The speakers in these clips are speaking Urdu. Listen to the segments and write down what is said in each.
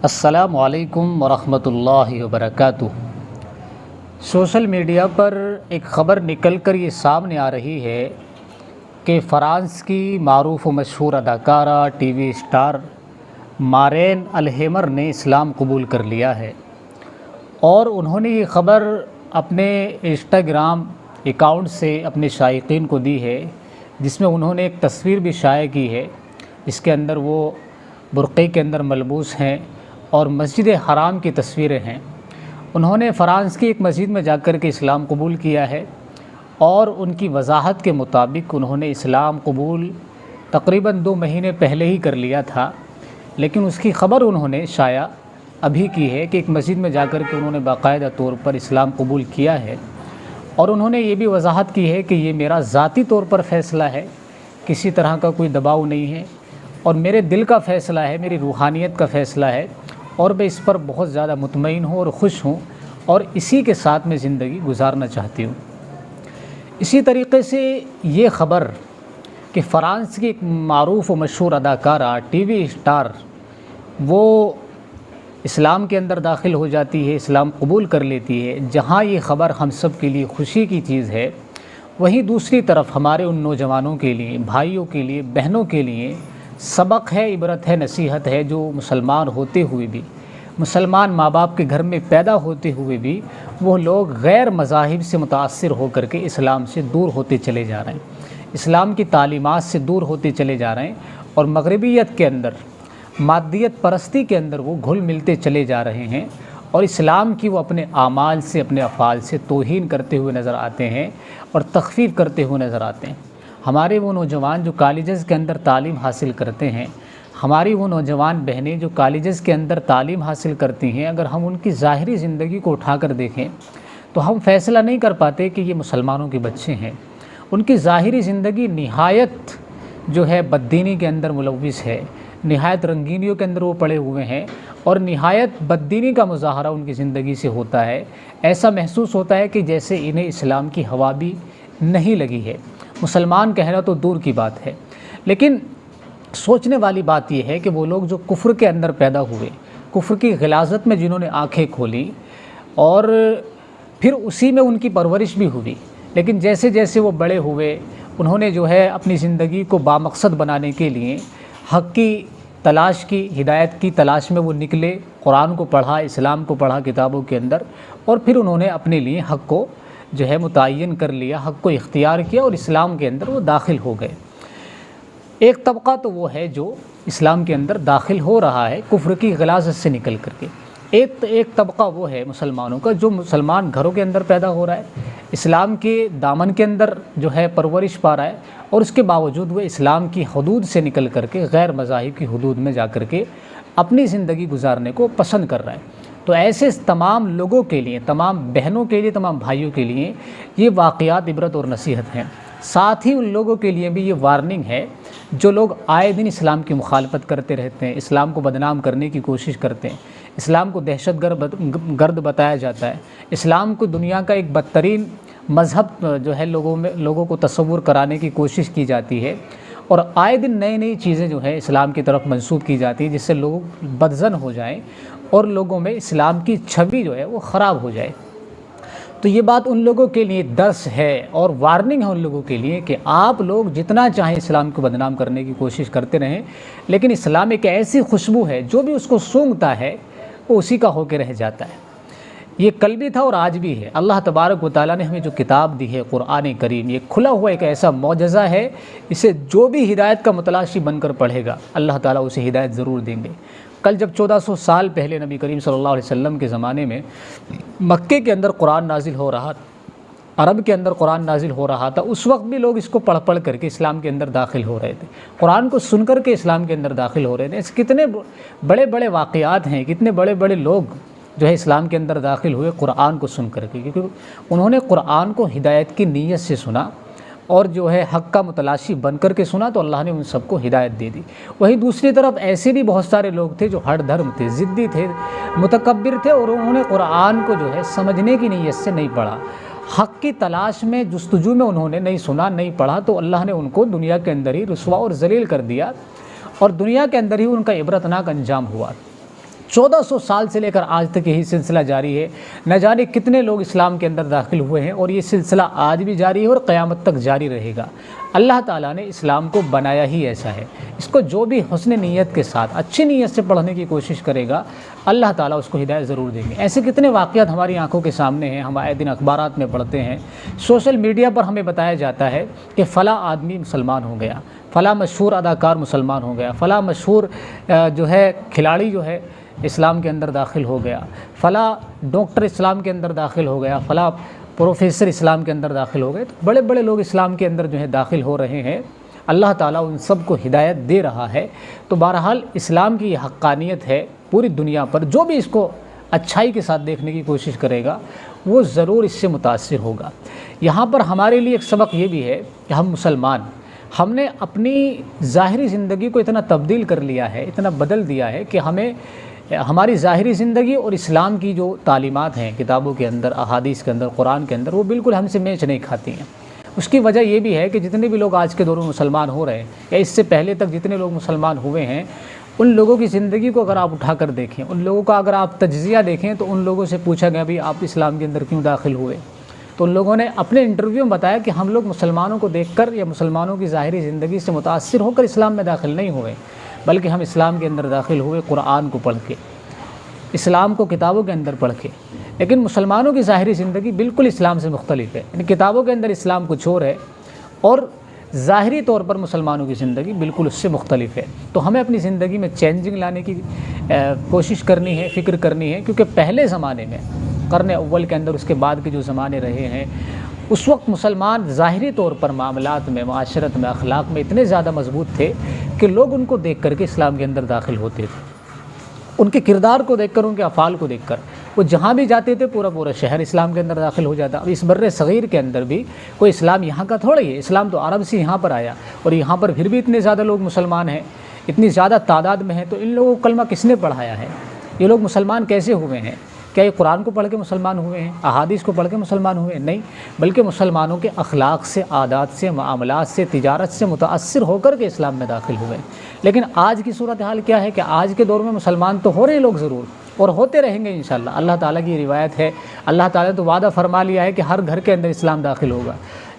السلام علیکم ورحمۃ اللہ وبرکاتہ۔ سوشل میڈیا پر ایک خبر نکل کر یہ سامنے آ رہی ہے کہ فرانس کی معروف و مشہور اداکارہ ٹی وی اسٹار مارین الہیمر نے اسلام قبول کر لیا ہے، اور انہوں نے یہ خبر اپنے انسٹاگرام اکاؤنٹ سے اپنے شائقین کو دی ہے، جس میں انہوں نے ایک تصویر بھی شائع کی ہے جس کے اندر وہ برقعے کے اندر ملبوس ہیں اور مسجد حرام کی تصویریں ہیں۔ انہوں نے فرانس کی ایک مسجد میں جا کر کے اسلام قبول کیا ہے، اور ان کی وضاحت کے مطابق انہوں نے اسلام قبول تقریباً 2 مہینے پہلے ہی کر لیا تھا، لیکن اس کی خبر انہوں نے شائع ابھی کی ہے کہ ایک مسجد میں جا کر کے انہوں نے باقاعدہ طور پر اسلام قبول کیا ہے، اور انہوں نے یہ بھی وضاحت کی ہے کہ یہ میرا ذاتی طور پر فیصلہ ہے، کسی طرح کا کوئی دباؤ نہیں ہے، اور میرے دل کا فیصلہ ہے، میری روحانیت کا فیصلہ ہے، اور میں اس پر بہت زیادہ مطمئن ہوں اور خوش ہوں، اور اسی کے ساتھ میں زندگی گزارنا چاہتی ہوں۔ اسی طریقے سے یہ خبر کہ فرانس کی ایک معروف و مشہور اداکارہ ٹی وی اسٹار وہ اسلام کے اندر داخل ہو جاتی ہے، اسلام قبول کر لیتی ہے، جہاں یہ خبر ہم سب کے لیے خوشی کی چیز ہے، وہیں دوسری طرف ہمارے ان نوجوانوں کے لیے، بھائیوں کے لیے، بہنوں کے لیے سبق ہے، عبرت ہے، نصیحت ہے، جو مسلمان ہوتے ہوئے بھی، مسلمان ماں باپ کے گھر میں پیدا ہوتے ہوئے بھی وہ لوگ غیر مذاہب سے متاثر ہو کر کے اسلام سے دور ہوتے چلے جا رہے ہیں، اسلام کی تعلیمات سے دور ہوتے چلے جا رہے ہیں، اور مغربیت کے اندر، مادیت پرستی کے اندر وہ گھل ملتے چلے جا رہے ہیں، اور اسلام کی وہ اپنے اعمال سے، اپنے افعال سے توہین کرتے ہوئے نظر آتے ہیں اور تخفیف کرتے ہوئے نظر آتے ہیں۔ ہمارے وہ نوجوان جو کالجز کے اندر تعلیم حاصل کرتے ہیں، ہماری وہ نوجوان بہنیں جو کالجز کے اندر تعلیم حاصل کرتی ہیں، اگر ہم ان کی ظاہری زندگی کو اٹھا کر دیکھیں تو ہم فیصلہ نہیں کر پاتے کہ یہ مسلمانوں کے بچے ہیں۔ ان کی ظاہری زندگی نہایت جو ہے بددینی کے اندر ملوث ہے، نہایت رنگینیوں کے اندر وہ پڑے ہوئے ہیں، اور نہایت بددینی کا مظاہرہ ان کی زندگی سے ہوتا ہے۔ ایسا محسوس ہوتا ہے کہ جیسے انہیں اسلام کی ہوا بھی نہیں لگی ہے۔ مسلمان کہنا تو دور کی بات ہے، لیکن سوچنے والی بات یہ ہے کہ وہ لوگ جو کفر کے اندر پیدا ہوئے، کفر کی غلاظت میں جنہوں نے آنکھیں کھولی، اور پھر اسی میں ان کی پرورش بھی ہوئی، لیکن جیسے جیسے وہ بڑے ہوئے، انہوں نے جو ہے اپنی زندگی کو بامقصد بنانے کے لیے حق کی تلاش کی، ہدایت کی تلاش میں وہ نکلے، قرآن کو پڑھا، اسلام کو پڑھا کتابوں کے اندر، اور پھر انہوں نے اپنے لیے حق کو جو ہے متعین کر لیا، حق کو اختیار کیا، اور اسلام کے اندر وہ داخل ہو گئے۔ ایک طبقہ تو وہ ہے جو اسلام کے اندر داخل ہو رہا ہے کفر کی غلاظت سے نکل کر کے، ایک طبقہ وہ ہے مسلمانوں کا جو مسلمان گھروں کے اندر پیدا ہو رہا ہے، اسلام کے دامن کے اندر جو ہے پرورش پا رہا ہے، اور اس کے باوجود وہ اسلام کی حدود سے نکل کر کے غیر مذاہب کی حدود میں جا کر کے اپنی زندگی گزارنے کو پسند کر رہا ہے۔ تو ایسے تمام لوگوں کے لیے، تمام بہنوں کے لیے، تمام بھائیوں کے لیے یہ واقعات عبرت اور نصیحت ہیں۔ ساتھ ہی ان لوگوں کے لیے بھی یہ وارننگ ہے جو لوگ آئے دن اسلام کی مخالفت کرتے رہتے ہیں، اسلام کو بدنام کرنے کی کوشش کرتے ہیں، اسلام کو دہشت گرد بتایا جاتا ہے، اسلام کو دنیا کا ایک بدترین مذہب جو ہے لوگوں کو تصور کرانے کی کوشش کی جاتی ہے، اور آئے دن نئی چیزیں جو ہے اسلام کی طرف منسوب کی جاتی ہیں، جس سے لوگ بدظن ہو جائیں اور لوگوں میں اسلام کی چھوی جو ہے وہ خراب ہو جائے۔ تو یہ بات ان لوگوں کے لیے درس ہے اور وارننگ ہے ان لوگوں کے لیے کہ آپ لوگ جتنا چاہیں اسلام کو بدنام کرنے کی کوشش کرتے رہیں، لیکن اسلام ایک ایسی خوشبو ہے جو بھی اس کو سونگھتا ہے وہ اسی کا ہو کے رہ جاتا ہے۔ یہ کل بھی تھا اور آج بھی ہے۔ اللہ تبارک و تعالیٰ نے ہمیں جو کتاب دی ہے قرآن کریم، یہ کھلا ہوا ایک ایسا معجزہ ہے، اسے جو بھی ہدایت کا متلاشی بن کر پڑھے گا اللہ تعالیٰ اسے ہدایت ضرور دیں گے۔ کل جب 1400 سال پہلے نبی کریم صلی اللہ علیہ وسلم کے زمانے میں مکے کے اندر قرآن نازل ہو رہا، عرب کے اندر قرآن نازل ہو رہا تھا، اس وقت بھی لوگ اس کو پڑھ کر کے اسلام کے اندر داخل ہو رہے تھے، قرآن کو سن کر کے اسلام کے اندر داخل ہو رہے تھے۔ اس کتنے بڑے بڑے واقعات ہیں، کتنے بڑے بڑے لوگ جو ہے اسلام کے اندر داخل ہوئے قرآن کو سن کر کے، کیونکہ انہوں نے قرآن کو ہدایت کی نیت سے سنا، اور جو ہے حق کا متلاشی بن کر کے سنا، تو اللہ نے ان سب کو ہدایت دے دی۔ وہیں دوسری طرف ایسے بھی بہت سارے لوگ تھے جو ہر دھرم تھے، ضدی تھے، متکبر تھے، اور انہوں نے قرآن کو جو ہے سمجھنے کی نیت سے نہیں پڑھا، حق کی تلاش میں، جستجو میں انہوں نے نہیں سنا، نہیں پڑھا، تو اللہ نے ان کو دنیا کے اندر ہی رسوا اور ذلیل کر دیا، اور دنیا کے اندر ہی ان کا عبرتناک انجام ہوا۔ 1400 سال سے لے کر آج تک یہی سلسلہ جاری ہے۔ نہ جانے کتنے لوگ اسلام کے اندر داخل ہوئے ہیں، اور یہ سلسلہ آج بھی جاری ہے اور قیامت تک جاری رہے گا۔ اللہ تعالیٰ نے اسلام کو بنایا ہی ایسا ہے، اس کو جو بھی حسن نیت کے ساتھ اچھی نیت سے پڑھنے کی کوشش کرے گا، اللہ تعالیٰ اس کو ہدایت ضرور دیں گے۔ ایسے کتنے واقعات ہماری آنکھوں کے سامنے ہیں، ہم آئے دن اخبارات میں پڑھتے ہیں، سوشل میڈیا پر ہمیں بتایا جاتا ہے کہ فلاں آدمی مسلمان ہو گیا، فلاں مشہور اداکار مسلمان ہو گیا، فلاں مشہور جو ہے کھلاڑی جو ہے اسلام کے اندر داخل ہو گیا، فلاں ڈاکٹر اسلام کے اندر داخل ہو گیا، فلاں پروفیسر اسلام کے اندر داخل ہو گئے۔ تو بڑے بڑے لوگ اسلام کے اندر جو ہے داخل ہو رہے ہیں، اللہ تعالیٰ ان سب کو ہدایت دے رہا ہے۔ تو بہرحال اسلام کی یہ حقانیت ہے، پوری دنیا پر جو بھی اس کو اچھائی کے ساتھ دیکھنے کی کوشش کرے گا وہ ضرور اس سے متاثر ہوگا۔ یہاں پر ہمارے لیے ایک سبق یہ بھی ہے کہ ہم مسلمان، ہم نے اپنی ظاہری زندگی کو اتنا تبدیل کر لیا ہے، اتنا بدل دیا ہے کہ ہمیں ہماری ظاہری زندگی اور اسلام کی جو تعلیمات ہیں کتابوں کے اندر، احادیث کے اندر، قرآن کے اندر، وہ بالکل ہم سے میچ نہیں کھاتی ہیں۔ اس کی وجہ یہ بھی ہے کہ جتنے بھی لوگ آج کے دور میں مسلمان ہو رہے ہیں یا اس سے پہلے تک جتنے لوگ مسلمان ہوئے ہیں، ان لوگوں کی زندگی کو اگر آپ اٹھا کر دیکھیں، ان لوگوں کا اگر آپ تجزیہ دیکھیں، تو ان لوگوں سے پوچھا گیا بھی آپ اسلام کے اندر کیوں داخل ہوئے، تو ان لوگوں نے اپنے انٹرویو میں بتایا کہ ہم لوگ مسلمانوں کو دیکھ کر یا مسلمانوں کی ظاہری زندگی سے متاثر ہو کر اسلام میں داخل نہیں ہوئے، بلکہ ہم اسلام کے اندر داخل ہوئے قرآن کو پڑھ کے، اسلام کو کتابوں کے اندر پڑھ کے۔ لیکن مسلمانوں کی ظاہری زندگی بالکل اسلام سے مختلف ہے، یعنی کتابوں کے اندر اسلام کچھ اور ہے اور ظاہری طور پر مسلمانوں کی زندگی بالکل اس سے مختلف ہے۔ تو ہمیں اپنی زندگی میں چینجنگ لانے کی کوشش کرنی ہے، فکر کرنی ہے، کیونکہ پہلے زمانے میں قرن اول کے اندر، اس کے بعد کے جو زمانے رہے ہیں، اس وقت مسلمان ظاہری طور پر معاملات میں، معاشرت میں، اخلاق میں اتنے زیادہ مضبوط تھے کہ لوگ ان کو دیکھ کر کے اسلام کے اندر داخل ہوتے تھے، ان کے کردار کو دیکھ کر، ان کے افعال کو دیکھ کر وہ جہاں بھی جاتے تھے پورا شہر اسلام کے اندر داخل ہو جاتا۔ اب اس بر صغیر کے اندر بھی کوئی اسلام یہاں کا تھوڑا ہی ہے، اسلام تو عرب سے یہاں پر آیا، اور یہاں پر پھر بھی اتنے زیادہ لوگ مسلمان ہیں، اتنی زیادہ تعداد میں ہیں، تو ان لوگوں کو کلمہ کس نے پڑھایا ہے؟ یہ لوگ مسلمان کیسے ہوئے ہیں؟ کیا یہ قرآن کو پڑھ کے مسلمان ہوئے ہیں، احادیث کو پڑھ کے مسلمان ہوئے ہیں؟ نہیں، بلکہ مسلمانوں کے اخلاق سے، عادات سے، معاملات سے، تجارت سے متاثر ہو کر کے اسلام میں داخل ہوئے۔ لیکن آج کی صورتحال کیا ہے کہ آج کے دور میں مسلمان تو ہو رہے ہیں لوگ ضرور، اور ہوتے رہیں گے انشاءاللہ۔ اللہ تعالیٰ کی روایت ہے، اللہ تعالیٰ تو وعدہ فرما لیا ہے کہ ہر گھر کے اندر اسلام داخل ہوگا۔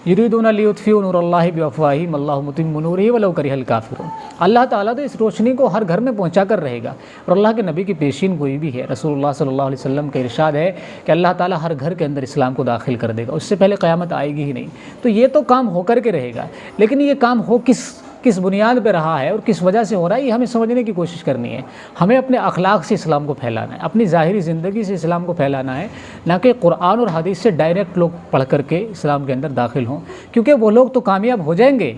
یریدون لیطفئوا نور اللہ بافواہہم واللہ متم نورہ ولو کرہ الکافرون۔ اللہ تعالیٰ تو اس روشنی کو ہر گھر میں پہنچا کر رہے گا، اور اللہ کے نبی کی پیشین گوئی بھی ہے، رسول اللہ صلی اللہ علیہ وسلم کا ارشاد ہے کہ اللہ تعالیٰ ہر گھر کے اندر اسلام کو داخل کر دے گا، اس سے پہلے قیامت آئے گی ہی نہیں۔ تو یہ تو کام ہو کر کے رہے گا، لیکن یہ کام ہو کس بنیاد پہ رہا ہے اور کس وجہ سے ہو رہا ہے، یہ ہمیں سمجھنے کی کوشش کرنی ہے۔ ہمیں اپنے اخلاق سے اسلام کو پھیلانا ہے، اپنی ظاہری زندگی سے اسلام کو پھیلانا ہے، نہ کہ قرآن اور حدیث سے ڈائریکٹ لوگ پڑھ کر کے اسلام کے اندر داخل ہوں، کیونکہ وہ لوگ تو کامیاب ہو جائیں گے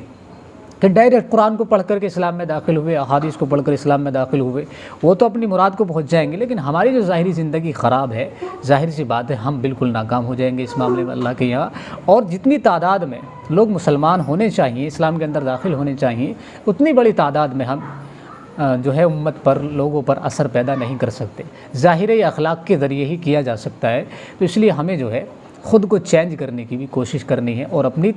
کہ ڈائریکٹ قرآن کو پڑھ کر کے اسلام میں داخل ہوئے، احادیث کو پڑھ کر اسلام میں داخل ہوئے، وہ تو اپنی مراد کو پہنچ جائیں گے، لیکن ہماری جو ظاہری زندگی خراب ہے، ظاہر سی بات ہے ہم بالکل ناکام ہو جائیں گے اس معاملے میں اللہ کے یہاں۔ اور جتنی تعداد میں لوگ مسلمان ہونے چاہیے، اسلام کے اندر داخل ہونے چاہیے، اتنی بڑی تعداد میں ہم جو ہے امت پر، لوگوں پر اثر پیدا نہیں کر سکتے۔ ظاہر اخلاق کے ذریعے ہی کیا جا سکتا ہے، تو اس لیے ہمیں جو ہے خود کو چینج کرنے کی بھی کوشش کرنی ہے، اور اپنی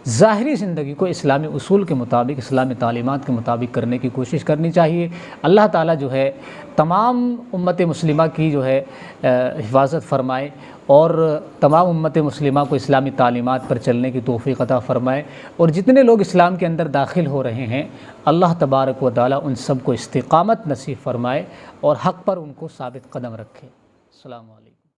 ظاہری زندگی کو اسلامی اصول کے مطابق، اسلامی تعلیمات کے مطابق کرنے کی کوشش کرنی چاہیے۔ اللہ تعالیٰ جو ہے تمام امت مسلمہ کی جو ہے حفاظت فرمائے، اور تمام امت مسلمہ کو اسلامی تعلیمات پر چلنے کی توفیق عطا فرمائے، اور جتنے لوگ اسلام کے اندر داخل ہو رہے ہیں اللہ تبارک و تعالیٰ ان سب کو استقامت نصیب فرمائے اور حق پر ان کو ثابت قدم رکھے۔ السلام علیکم۔